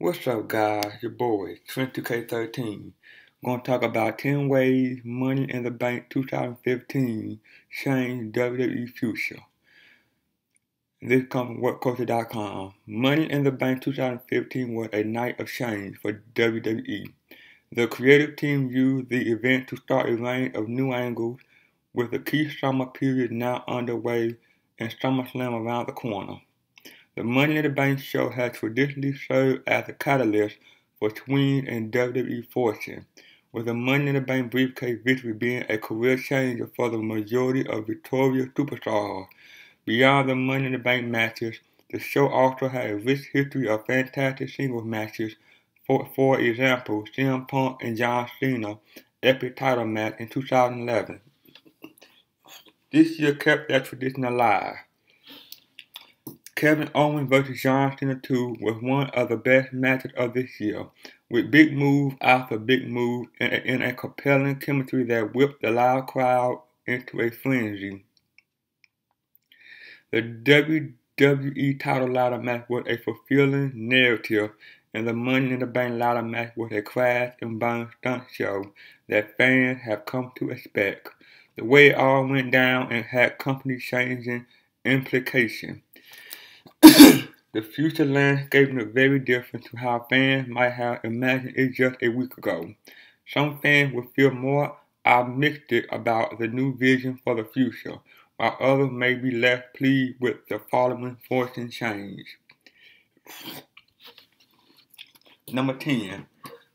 What's up, guys? Your boy, 22K13. Gonna talk about 10 ways Money in the Bank 2015 changed WWE future. This comes from WhatCulture.com. Money in the Bank 2015 was a night of change for WWE. The creative team used the event to start a range of new angles, with the key summer period now underway and SummerSlam around the corner. The Money in the Bank show has traditionally served as a catalyst for swings in WWE fortune, with the Money in the Bank briefcase victory being a career changer for the majority of victorious superstars. Beyond the Money in the Bank matches, the show also had a rich history of fantastic singles matches. For example, CM Punk and John Cena epic title match in 2011. This year kept that tradition alive. Kevin Owens vs. John Cena 2 was one of the best matches of this year, with big move after big move and a compelling chemistry that whipped the loud crowd into a frenzy. The WWE title ladder match was a fulfilling narrative, and the Money in the Bank ladder match was a crash and burn stunt show that fans have come to expect. The way it all went down and had company-changing implications. The future landscape is very different to how fans might have imagined it just a week ago. Some fans will feel more optimistic about the new vision for the future, while others may be less pleased with the following forcing change. Number 10.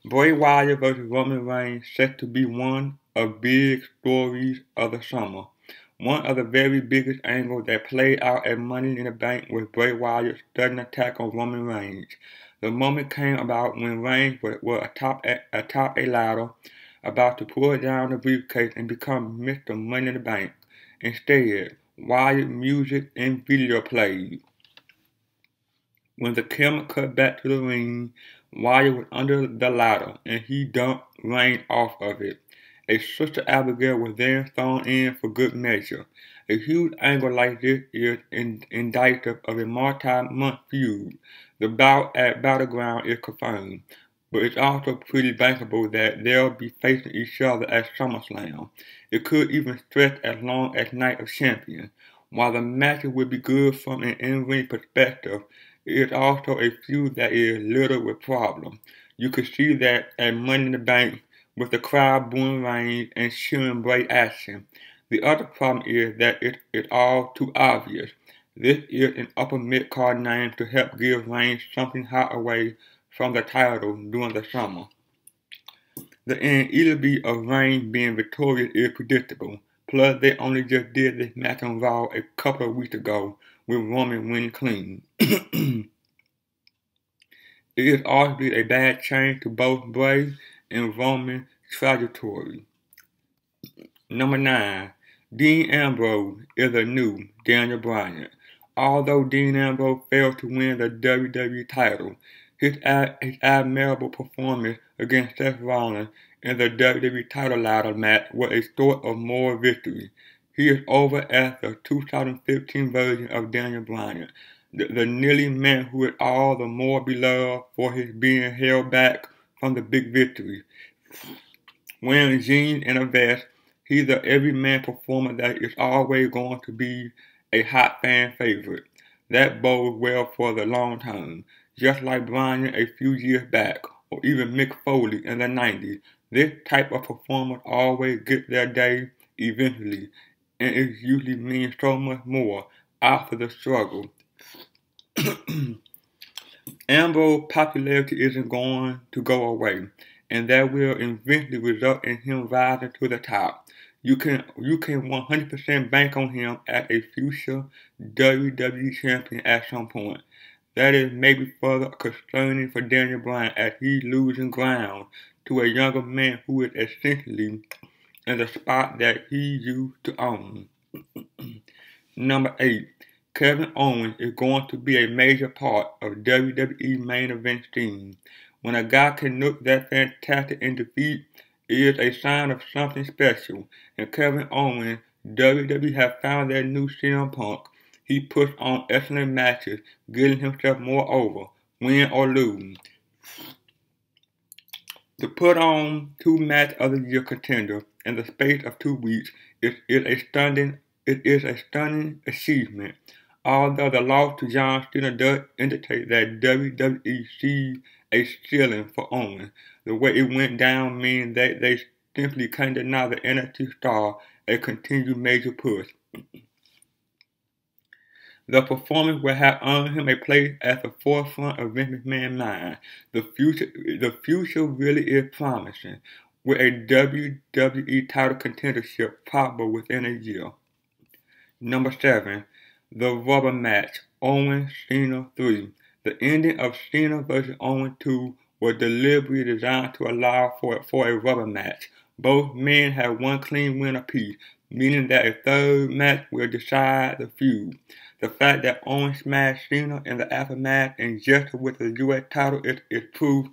Bray Wyatt vs. Roman Reigns set to be one of big stories of the summer. One of the very biggest angles that played out at Money in the Bank was Bray Wyatt's sudden attack on Roman Reigns. The moment came about when Reigns was atop a ladder, about to pull down the briefcase and become Mr. Money in the Bank. Instead, Wyatt's music and video played. When the camera cut back to the ring, Wyatt was under the ladder and he dumped Reigns off of it. A Sister Abigail was then thrown in for good measure. A huge angle like this is indicative of a multi-month feud. The bout at Battleground is confirmed, but it's also pretty bankable that they'll be facing each other at SummerSlam. It could even stretch as long as Night of Champions. While the matches will be good from an in-ring perspective, it is also a feud that is littered with problems. You could see that at Money in the Bank, with the crowd booing Reigns and cheering Bray action. The other problem is that it's all too obvious. This is an upper mid-card name to help give Reigns something hot away from the title during the summer. The inevitability of Reigns being victorious is predictable. Plus, they only just did this match on Raw a couple of weeks ago with Roman winning clean. It is arguably a bad change to both Bray and Roman trajectory. Number 9. Dean Ambrose is a new Daniel Bryan. Although Dean Ambrose failed to win the WWE title, his admirable performance against Seth Rollins in the WWE title ladder match was a sort of moral victory. He is over as the 2015 version of Daniel Bryan, the nearly man who is all the more beloved for his being held back from the big victory. Wearing jeans and a vest, he's the everyman performer that is always going to be a hot fan favorite. That bodes well for the long term. Just like Bryan a few years back, or even Mick Foley in the 90s, this type of performer always gets their day eventually, and it usually means so much more after the struggle. Ambrose's popularity isn't going to go away, and that will eventually result in him rising to the top. You can 100% bank on him as a future WWE champion at some point. That is maybe further concerning for Daniel Bryan as he's losing ground to a younger man who is essentially in the spot that he used to own. Number 8. Kevin Owens is going to be a major part of WWE main event scene. When a guy can look that fantastic in defeat, it is a sign of something special. And Kevin Owens, WWE has found their new CM Punk. He puts on excellent matches, getting himself more over, win or lose. To put on two Match of the Year contenders in the space of 2 weeks is a stunning achievement. Although the loss to John Cena does indicate that WWE sees a ceiling for Owens, the way it went down means that they simply can't deny the NXT star a continued major push. The performance will have earned him a place at the forefront of Vince McMahon's mind. The future really is promising, with a WWE title contendership probable within a year. Number 7, the rubber match, Owens-Cena 3. The ending of Cena vs. Owens 2 was deliberately designed to allow for a rubber match. Both men had one clean win apiece, meaning that a third match will decide the feud. The fact that Owens smashed Cena in the aftermath and gestured with the U.S. title is proof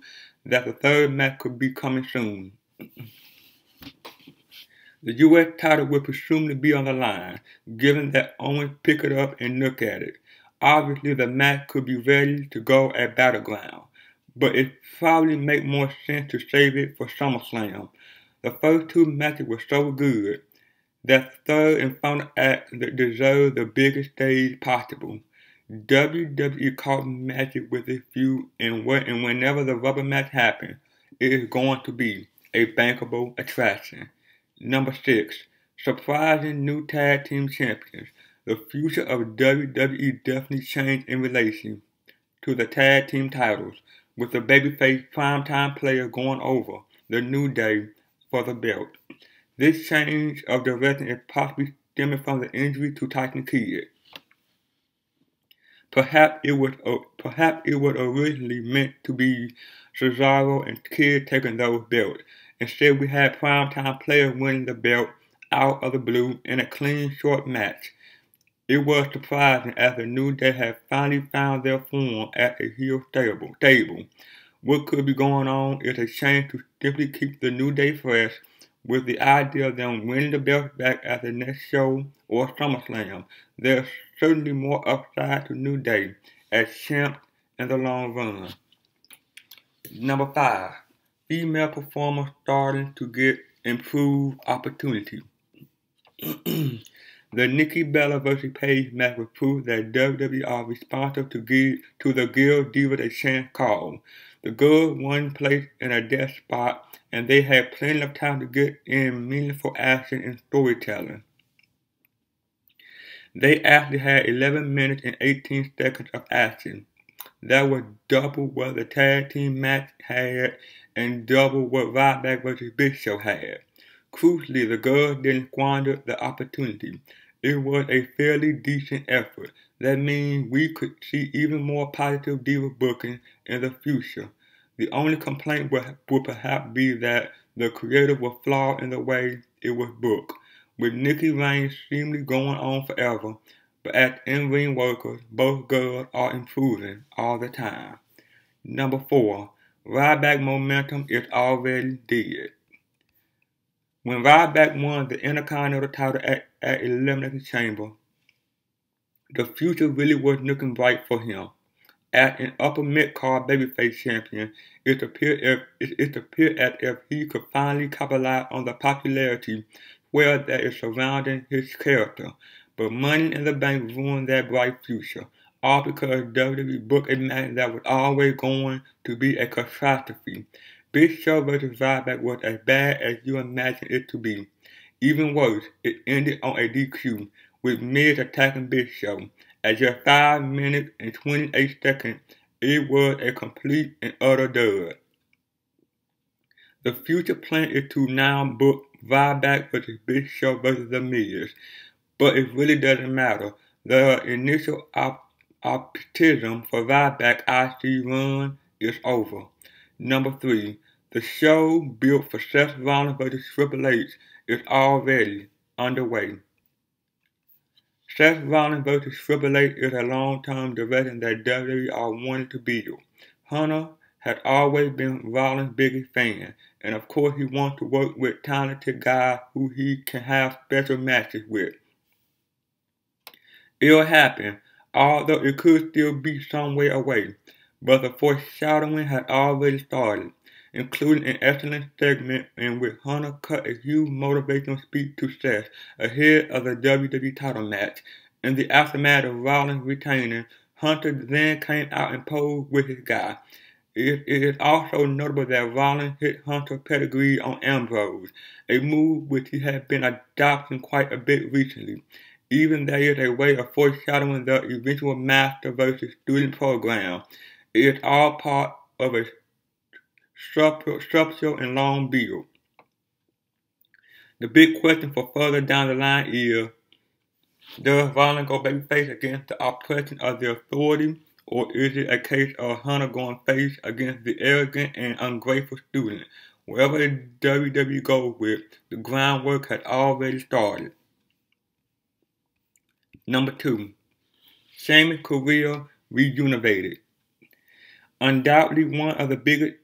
that the third match could be coming soon. The U.S. title will presumably be on the line, given that Owens picked it up and looked at it. Obviously, the match could be ready to go at Battleground, but it probably makes more sense to save it for SummerSlam. The first two matches were so good that the third and final act deserves the biggest stage possible. WWE caught magic with this feud, and whenever the rubber match happens, it is going to be a bankable attraction. Number 6, surprising new tag team champions. The future of WWE definitely changed in relation to the tag team titles, with the babyface primetime player going over the New Day for the belt. This change of direction is possibly stemming from the injury to Tyson Kidd. Perhaps it was originally meant to be Cesaro and Kidd taking those belts. Instead, we had primetime players winning the belt out of the blue in a clean, short match. It was surprising as the New Day had finally found their form at a heel stable. What could be going on is a change to simply keep the New Day fresh, with the idea of them winning the belt back at the next show or SummerSlam. There's certainly more upside to New Day as champ in the long run. Number 5, female performers starting to get improved opportunity. The Nikki Bella vs. Paige match was proof that WWE are responsive to the Guild Divas a chance call. The girls won place in a death spot, and they had plenty of time to get in meaningful action and storytelling. They actually had 11 minutes and 18 seconds of action. That was double what the tag team match had and double what Ryback vs. Big Show had. Crucially, the girls didn't squander the opportunity. It was a fairly decent effort. That means we could see even more positive diva booking in the future. The only complaint would perhaps be that the creative was flawed in the way it was booked, with Nikki Reigns seemingly going on forever, but as in-ring workers, both girls are improving all the time. Number 4, Ryback momentum is already dead. When Ryback won the Intercontinental title at Elimination Chamber, the future really was looking bright for him. As an upper mid-card babyface champion, it appeared as if he could finally capitalize on the popularity that is surrounding his character. But Money in the Bank ruined that bright future, all because WWE booked a match that was always going to be a catastrophe. Big Show vs. Ryback was as bad as you imagine it to be. Even worse, it ended on a DQ, with Miz attacking Big Show. At just 5 minutes and 28 seconds, it was a complete and utter dud. The future plan is to now book Ryback vs. Big Show vs. The Miz, but it really doesn't matter. The initial optimism for Ryback IC run is over. Number 3, the show built for Seth Rollins vs. Triple H is already underway. Seth Rollins vs. Triple H is a long-term direction that WWE are wanting to build. Hunter has always been Rollins' biggest fan, and of course he wants to work with talented guys who he can have special matches with. It'll happen, although it could still be some way away, but the foreshadowing has already started. including an excellent segment in which Hunter cut a huge motivational speech to Seth ahead of the WWE title match. In the aftermath of Rollins retaining, Hunter then came out and posed with his guy. It is also notable that Rollins hit Hunter's pedigree on Ambrose, a move which he has been adopting quite a bit recently. Even there is a way of foreshadowing the eventual master versus student program. It is all part of a structural and long build. The big question for further down the line is, does Rollins go babyface against the oppression of the authority, or is it a case of Hunter going face against the arrogant and ungrateful student? Wherever the WWE goes with, the groundwork has already started. Number 2. Sheamus' career rejuvenated. Undoubtedly one of the biggest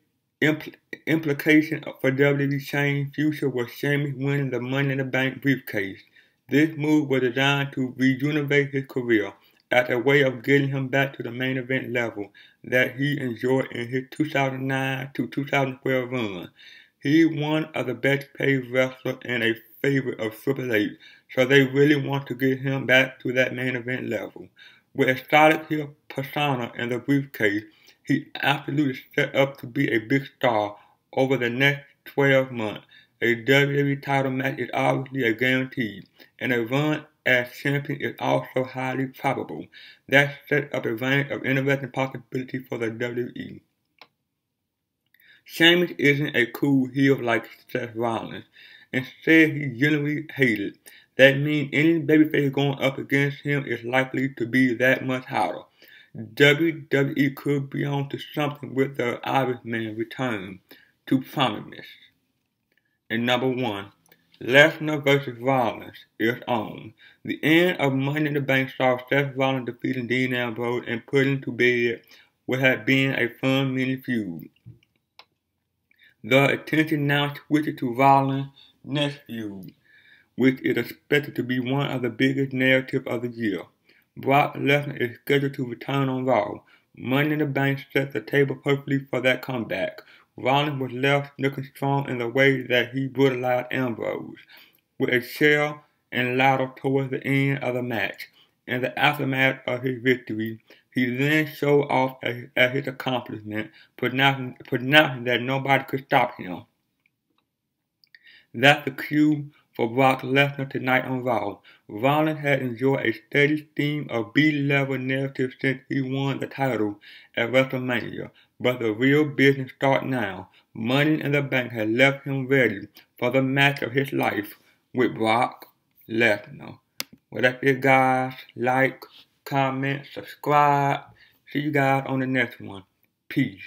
implications for WWE Shane's future was Sheamus winning the Money in the Bank briefcase. This move was designed to rejuvenate his career as a way of getting him back to the main event level that he enjoyed in his 2009 to 2012 run. He was one of the best paid wrestlers and a favorite of Triple H, so they really want to get him back to that main event level. With a solid heel persona in the briefcase, he absolutely set up to be a big star over the next 12 months. A WWE title match is obviously a guarantee, and a run as champion is also highly probable. That sets up a range of interesting possibilities for the WWE. Sheamus isn't a cool heel like Seth Rollins. Instead, he's genuinely hated. That means any babyface going up against him is likely to be that much hotter. WWE could be on to something with the Irishman return to prominence. And number 1, Lesnar vs. Rollins is on. The end of Money in the Bank saw Seth Rollins defeating Dean Ambrose and putting to bed what had been a fun mini feud. The attention now switches to Rollins' next feud, which is expected to be one of the biggest narratives of the year. Brock Lesnar is scheduled to return on Raw. Money in the Bank sets the table perfectly for that comeback. Rollins was left looking strong in the way that he brutalized Ambrose, with a chair and ladder towards the end of the match. In the aftermath of his victory, he then showed off at his accomplishment, pronouncing that nobody could stop him. That's the cue for Brock Lesnar tonight on Raw. Rollins has enjoyed a steady stream of B-level narratives since he won the title at WrestleMania, but the real business starts now. Money in the Bank has left him ready for the match of his life with Brock Lesnar. Well, that's it, guys. Like, comment, subscribe. See you guys on the next one. Peace.